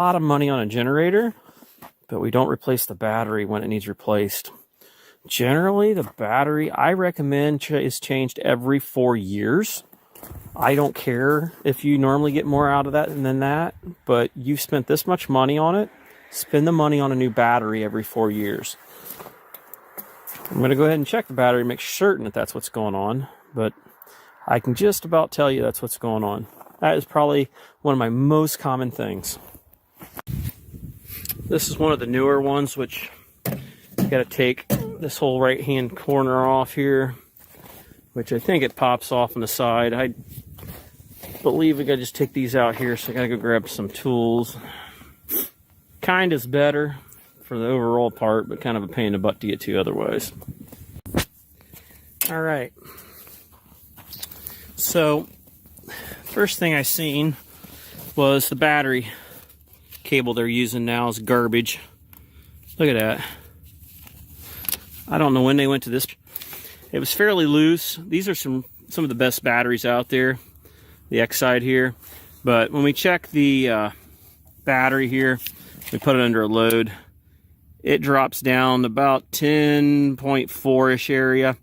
A lot of money on a generator, but we don't replace the battery when it needs replaced. Generally, the battery I recommend is changed every 4 years. I don't care if you normally get more out of that than that, but you've spent this much money on it. Spend the money on a new battery every 4 years. I'm going to go ahead and check the battery, make certain that that's what's going on, but I can just about tell you that's what's going on. That is probably one of my most common things. This is one of the newer ones, which you got to take this whole right hand corner off here, which I think it pops off on the side. I believe we got to just take these out here, so I got to go grab some tools. Kind is better for the overall part, but kind of a pain in the butt to get to otherwise. All right. So, first thing I seen was the battery cable they're using now is garbage. Look at that. I don't know when they went to this. It was fairly loose. These are some of the best batteries out there, the X side here. But when we check the battery here, we put it under a load, it drops down about 10.4-ish area.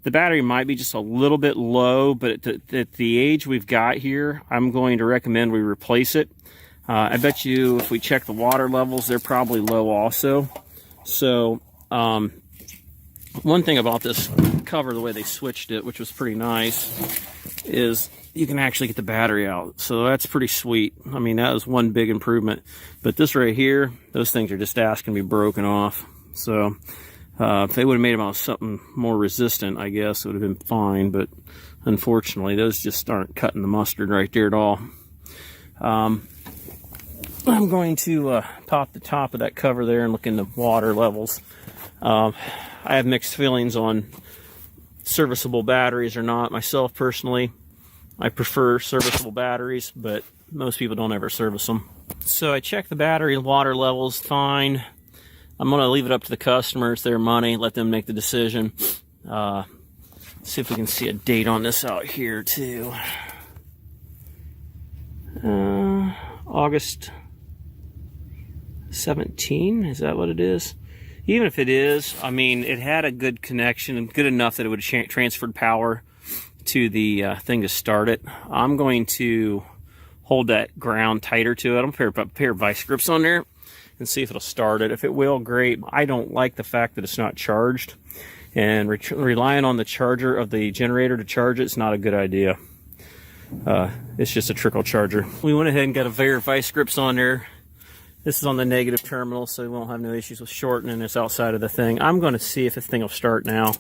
The battery might be just a little bit low, but at the age we've got here, I'm going to recommend we replace it. I bet you if we check the water levels, they're probably low also. So one thing about this cover, the way they switched it, which was pretty nice, is you can actually get the battery out. So that's pretty sweet. I mean, that was one big improvement. But this right here, those things are just asking to be broken off. So if they would have made them out of something more resistant, I guess it would have been fine. But unfortunately, those just aren't cutting the mustard right there at all. I'm going to pop the top of that cover there and look into water levels. I have mixed feelings on serviceable batteries or not. Myself personally, I prefer serviceable batteries, but most people don't ever service them. So I checked the battery and water levels, fine. I'm going to leave it up to the customer. It's their money. Let them make the decision. See if we can see a date on this out here too. August 17, is that what it is? Even if it is, I mean, it had a good connection and good enough that it would have transferred power to the thing to start it. I'm going to hold that ground tighter to it. I'm going to put a pair of vice grips on there and see if it'll start it. If it will, great. I don't like the fact that it's not charged, and relying on the charger of the generator to charge it is not a good idea. It's just a trickle charger. We went ahead and got a pair of vice grips on there. This is on the negative terminal, so we won't have no issues with shorting, and it's outside of the thing. I'm going to see if this thing will start now